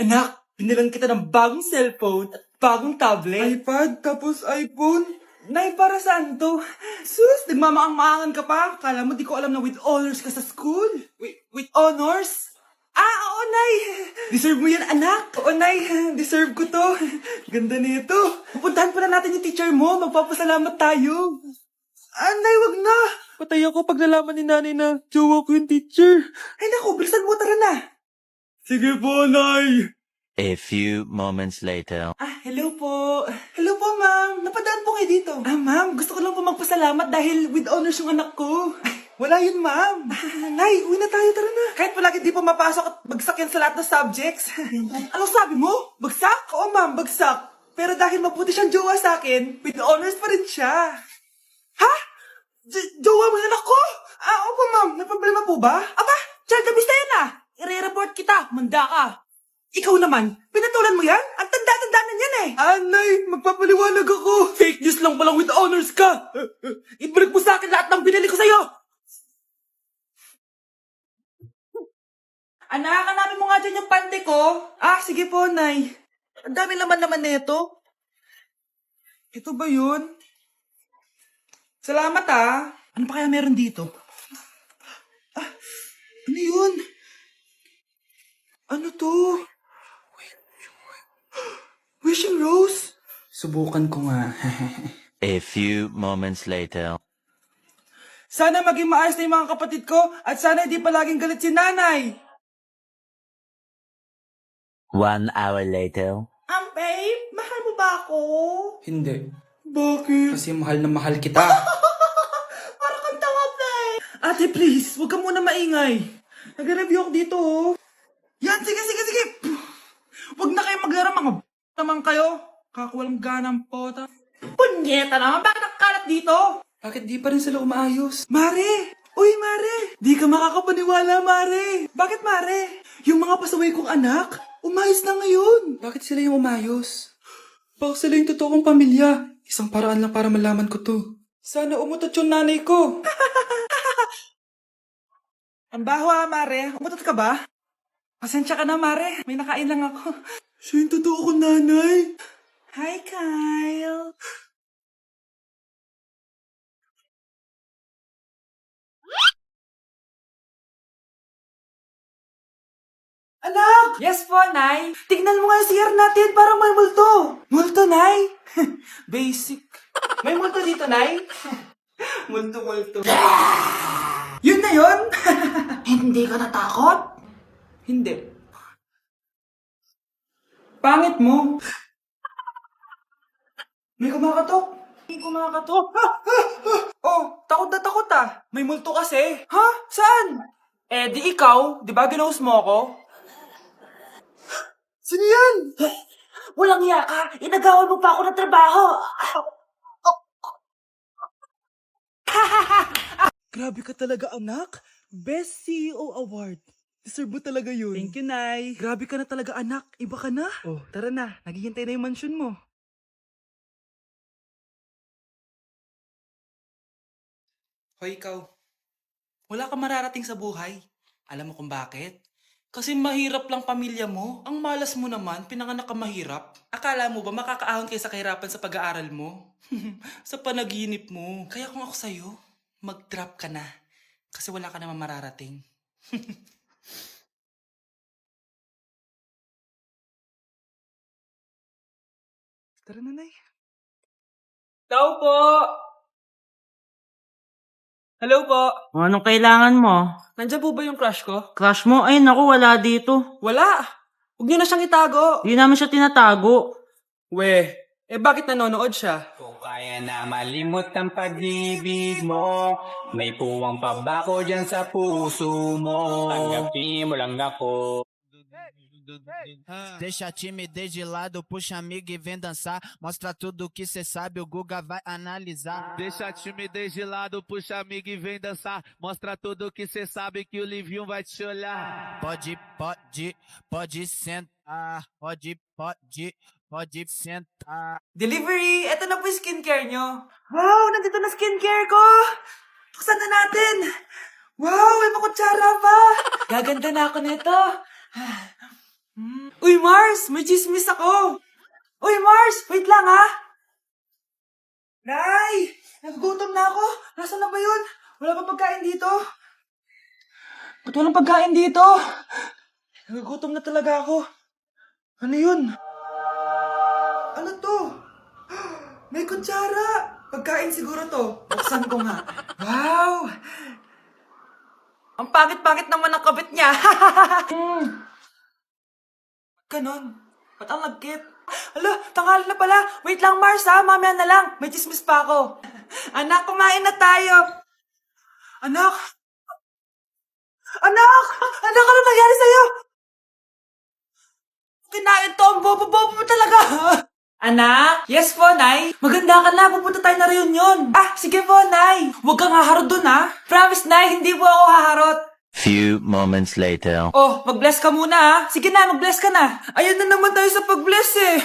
Anak, pinilan kita ng bagong cellphone at bagong tablet. iPad, tapos iPhone. Nay, para saan to? Sus, nagmamaang-maangan ka pa. Kala mo di ko alam na with honors ka sa school. With honors? Oo, Nay. Deserve mo yan, anak. Oo, Nay. Deserve ko to. Ganda nito. Pupuntahan pa na natin yung teacher mo. Magpapasalamat tayo. Nay, wag na. Patay ako pag nalaman ni nanay na jowa ko yung teacher. Ay, naku, bilisan mo. Tara na. Sige po, Nay. A few moments later. Hello po. Hello po, ma'am. Napadaan po kayo dito. Ma'am, gusto ko lang po magpasalamat dahil with honors yung anak ko. Wala yun, ma'am. Nay, uwi na tayo. Tara na. Kahit palagi di pa mapasok at bagsak yan sa lahat ng subjects. Anong sabi mo? Bagsak? Oo, ma'am, bagsak. Pero dahil mabuti siyang jowa sa akin, with honors pa rin siya. Ha? Jowa mo yung anak ko? Opo, ma'am. May problema po ba? Aba, child abuse na yan I-report kita. Manda ka. Ikaw naman, pinatulan mo yan? Ang tanda-tanda na yan Nay, magpapaliwanag ako. Fake news lang palang with honors ka! Ibalik mo sa akin lahat ng binili ko sa'yo! Anak, hanapin mo nga dyan yung pante ko. Sige po, Nay. Ang dami laman-laman nito. Ito ba yun? Salamat Ano pa kaya meron dito? Ano yun? Ano to? Wishing Rose? Subukan ko nga. A few moments later. Sana maging maayos na yung mga kapatid ko at sana hindi palaging galit si nanay. 1 hour later. Babe, mahal mo ba ako? Hindi. Bakit? Kasi mahal na mahal kita. Para kang tawa, babe. Ate, please, huwag ka muna maingay. Nag-review ako dito, Yan, sige. Huwag na kayo maglaro, mga naman kayo. Kakawalang ganang pota. Punyeta naman, bakit nakakalat dito? Bakit di pa rin sila umaayos? Mare! Uy, Mare! Di ka makakapaniwala, Mare! Bakit, Mare? Yung mga pasaway kong anak, umayos na ngayon. Bakit sila yung umayos? Baka sila yung totoong pamilya. Isang paraan lang para malaman ko to. Sana umutot yung nanay ko. Ang baho Mare. Umutot ka ba? Pasensya ka na, Mare. May nakain lang ako. Siya yung totoo kong nanay. Hi, Kyle. Anak! Yes po, Nay. Tignan mo nga yung CR natin. Parang may multo. Multo, Nay? Basic. May multo dito, Nay? Multo. Yun na yun? Hindi ka natakot? Hindi. Pangit mo. May kumakatok. Takot na takot May multo kasi. Ha? Saan? Di ikaw. Di ba ginose mo ako? Sino yan? Walang iya ka. Inagawan mo pa ako ng trabaho. Grabe ka talaga, anak. Best CEO Award. Deserve mo talaga yun. Thank you, Nay. Grabe ka na talaga, anak. Iba ka na. Oh, tara na. Naghihintay na yung mansion mo. Hoy, ikaw. Wala ka mararating sa buhay. Alam mo kung bakit? Kasi mahirap lang pamilya mo. Ang malas mo naman, pinanganak ka mahirap. Akala mo ba makakaahon kayo sa kahirapan sa pag-aaral mo? Sa panaginip mo. Kaya kung ako sa'yo, mag-drop ka na. Kasi wala ka naman mararating. Tara na, Nay. Tao po! Hello po! Anong kailangan mo? Nandiyan po ba yung crush ko? Crush mo? Ay, naku, wala dito. Wala! Huwag niyo na siyang itago! Di namin siya tinatago. Bakit nanonood siya? Kung kaya na malimot ang pag-ibig mo, may puwang pa ba ko dyan sa puso mo? Tanggapin mo lang ako. Deixa a timidez de lado, puxa amigo e vem dançar. Mostra tudo que cê sabe, o Guga vai analisar. Deixa a timidez de lado, puxa amigo e vem dançar. Mostra tudo que cê sabe que o Livinho vai te olhar. Pode sentar. Pode sentar. Delivery! Eto na po yung skincare nyo. Wow! Nandito na skincare ko! Buksan na natin! Wow! May pakutsara pa! Gaganda na ako nito. Uy, Mars! May chismis ako! Uy, Mars! Wait lang, ha? Nay! Nagugutom na ako! Nasaan na ba yun? Wala pa pagkain dito? Ba't walang pagkain dito? Nagugutom na talaga ako. Ano yun? Ano to? May kutsara! Pagkain siguro to. Buksan ko nga. Wow! Ang pangit-pangit naman ng kabit niya. Ganon. Ba't ang lagkit? Hala, tanghali na pala. Wait lang, Mars, ha? Mamaya na lang. May chismis pa ako. Anak, kumain na tayo. Anak? Anak! Anak, ano nangyari sa'yo? Kinain to. Ang bobo-bobo mo talaga. Anak? Yes po, Nay. Maganda ka na. Pupunta tayo na reunion. Ah, sige po, Nay. Huwag kang haharot dun, ha? Promise, Nay. Hindi po ako haharot. Few moments later. Oh, mag-bless ka muna, ha? Sige na, mag-bless ka na. Ayun na naman tayo sa pag-bless, eh.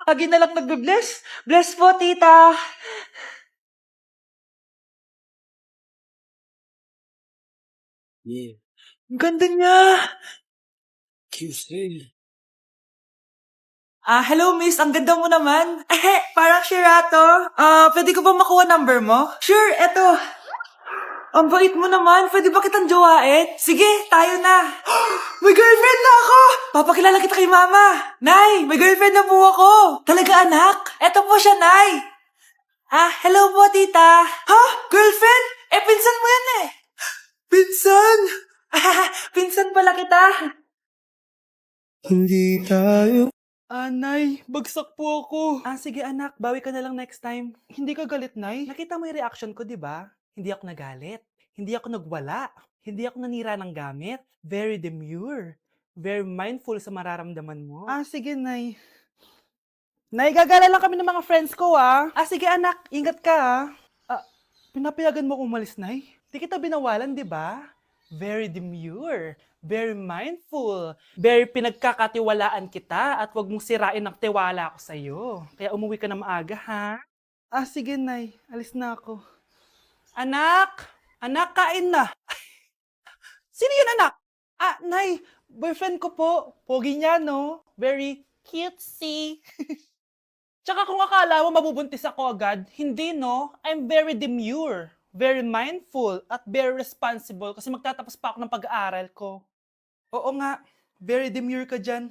Lagi na lang nagbe-bless. Bless po, tita. Yeah. Ang ganda niya. QC. Hello, miss. Ang ganda mo naman. Parang Shirato. Pwede ko ba makuha number mo? Sure, eto. Ang bait mo naman. Pwede ba kitang jowain? Sige, tayo na. May girlfriend na ako! Papakilala kita kay mama. Nay, may girlfriend na po ako. Talaga, anak? Eto po siya, Nay. Hello po, tita. Ha? Girlfriend? Pinsan mo yan eh. Pinsan? Pinsan pala kita. Hindi tayo. Nay, bagsak po ako. Sige anak, bawi ka na lang next time. Hindi ka galit, Nay? Nakita mo yung reaction ko, di ba? Hindi ako nagalit. Hindi ako nagwala. Hindi ako nanira ng gamit. Very demure. Very mindful sa mararamdaman mo. Sige, Nay. Nay, gagala lang kami ng mga friends ko, sige, anak. Ingat ka, pinapayagan mo kong umalis, Nay? Di kita binawalan, di ba? Very demure. Very mindful. Very pinagkakatiwalaan kita at wag mong sirain ang tiwala ko sa'yo. Kaya umuwi ka na maaga, ha? Sige, Nay. Alis na ako. Anak! Anak, kain na! Sino yun, anak? Nay, boyfriend ko po. Pogi niya, no? Very cutesy. Tsaka kung akala mo mabubuntis ako agad, hindi, no? I'm very demure, very mindful, at very responsible kasi magtatapos pa ako ng pag-aaral ko. Oo nga, very demure ka dyan.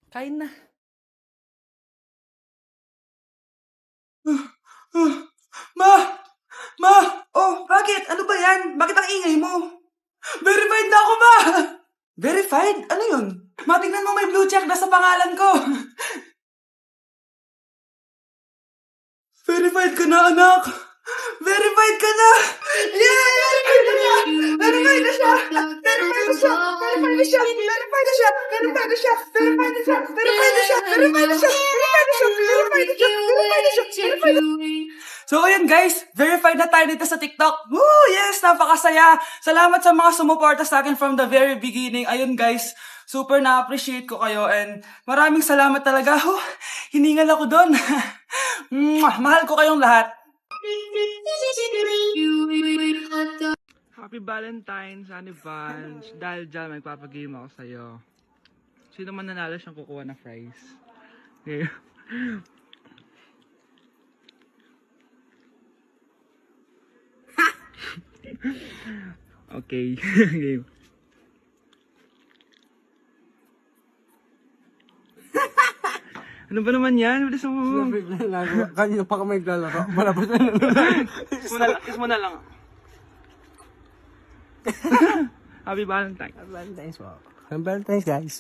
Kain na. Ma! Oh, bakit? Ano ba yan? Bakit ang ingay mo? Verified na ako, ma! Verified? Ano yun? Matignan mo may blue check na sa pangalan ko. Verified ka na, anak! Verified ka na! Yay! Verified na siya! Verified na siya! Verified na siya! Verified na siya! Verified na siya! Verified na siya! Verified na siya! Verified na siya! Verified na siya! Verified na siya! Verified na siya! Verified na siya! Verified na siya! So, ayun guys, verified na tayo dito sa TikTok. Woo! Yes! Napakasaya! Salamat sa mga sumuporta sa akin from the very beginning. Ayun guys, super na-appreciate ko kayo and maraming salamat talaga. Hiningal ako doon. Mahal ko kayong lahat. Happy Valentine's, Honey Vans. Dahil dyan, magpapagame ako sa'yo. Sino man nanalo siyang kukuha na fries. Okay. Okay. Game. Ano ba naman yan? Bilis mo. Kanina pa kami naglalaro. Malapit na Kiss mo na lang. Happy Valentine's. Happy Valentine's po. Happy Valentine's, guys.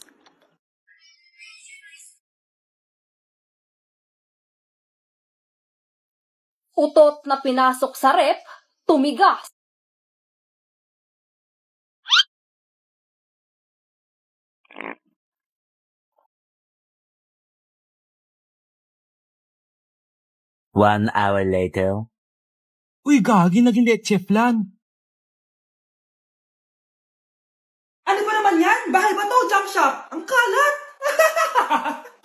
Utot na pinasok sa rep, tumigas. One hour later. Uy, gagi, naging leche flan. Ano ba naman yan? Bahay ba to? Junk shop? Ang kalat!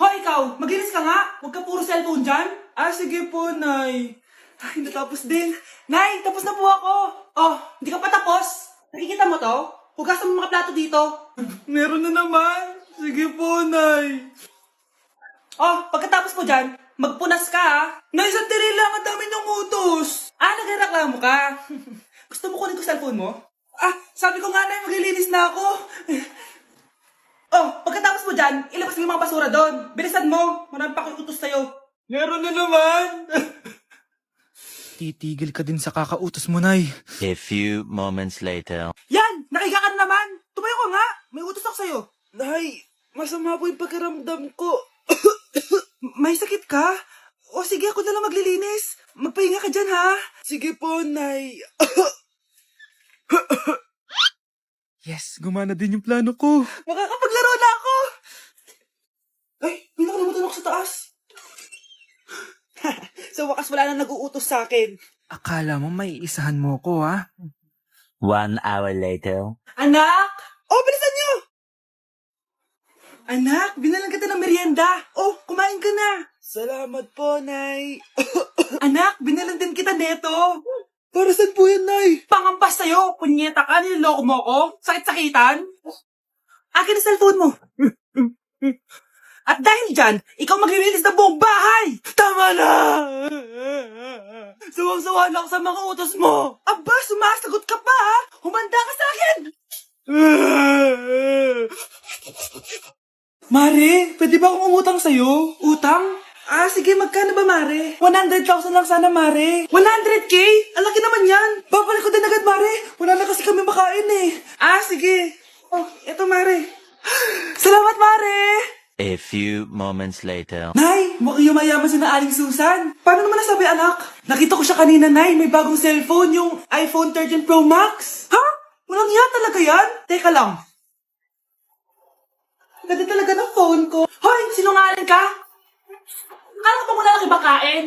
Hoy, ikaw! Maginis ka nga! Huwag ka puro cellphone dyan! Sige po, Nay. Ay, natapos din. Nay, tapos na po ako! Oh, hindi ka pa tapos? Nakikita mo to? Hugasan mo mga plato dito. Meron na naman. Sige po, Nay. Oh, pagkatapos mo dyan, magpunas ka ha. Nay, sandali lang. Ang dami niyong utos. Nagreklamo ka. Gusto mo kunin ko cellphone mo? Sabi ko nga, Nay, maglilinis na ako. Oh, pagkatapos mo dyan, ilabas mo yung mga basura doon. Bilisan mo. Marami pa akong utos sa'yo. Meron na naman. Titigil ka din sa kakautos mo, Nay. A few moments later. Yan! Nakiga ka na naman! Tumayo ka nga! May utos ako sa'yo. Nay, masama po yung pagkaramdam ko. May sakit ka? O sige, ako na lang maglilinis. Magpahinga ka dyan, ha? Sige po, Nay. Yes, gumana din yung plano ko. Makakapaglaro na ako! Ay, may nakalimutan ako sa taas. Sa wakas wala na nag-uutos sa akin. Akala mo may isahan mo ko, ha? 1 hour later. Anak! Oh, bilisan niyo! Anak, binalan kita ng merienda. Oh, kumain ka na. Salamat po, Nay. Anak, binalan din kita neto. Para saan po yan, Nay? Pangampas sa'yo. Punyeta ka, niloloko mo ko. Sakit-sakitan. Akin ang cellphone mo. At dahil dyan, ikaw maglilinis ng buong bahay. Tama na! Sawang-sawa lang sa mga utos mo. Aba, sumasagot ka pa ha? Humanda ka sa akin. Mare, pwede ba akong umutang sa'yo? Utang? Sige, magkano ba, Mare? 100,000 lang sana, Mare. 100K? Ang laki naman yan. Babalik ko din agad, Mare. Wala na kasi kami makain eh. Sige. Oh, eto, Mare. Salamat, Mare. A few moments later. Nay, mukhang yumayaman si na Aling Susan. Paano naman nasabi, anak? Nakita ko siya kanina, Nay. May bagong cellphone, yung iPhone 13 Pro Max. Ha? Walang iya talaga yan? Teka lang. Ganda talaga ng phone ko. Hoy, sinungaling ka? Kala ko muna lang ibakain.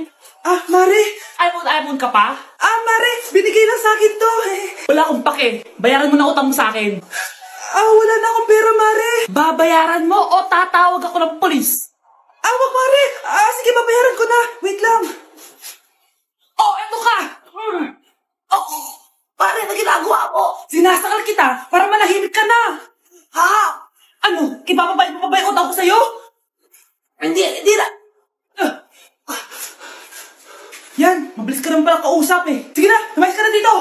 Mare. iPhone ka pa? Mare, binigay lang sa akin to. Wala akong pake. Bayaran mo na utang mo sa akin. Wala na akong pera, Mare. Babayaran mo o tatawag ako ng polis? Wag, Mare. Sige, babayaran ko na. Wait lang. Oh, eto ka. Pare, na ginagawa mo. Sinasakal kita para manahimik ka na. Ha? Ano? Ipapabay ko daw ko sa'yo? Hindi na. Yan, mabilis ka naman pala kausap eh. Sige na, lumayas ka na dito.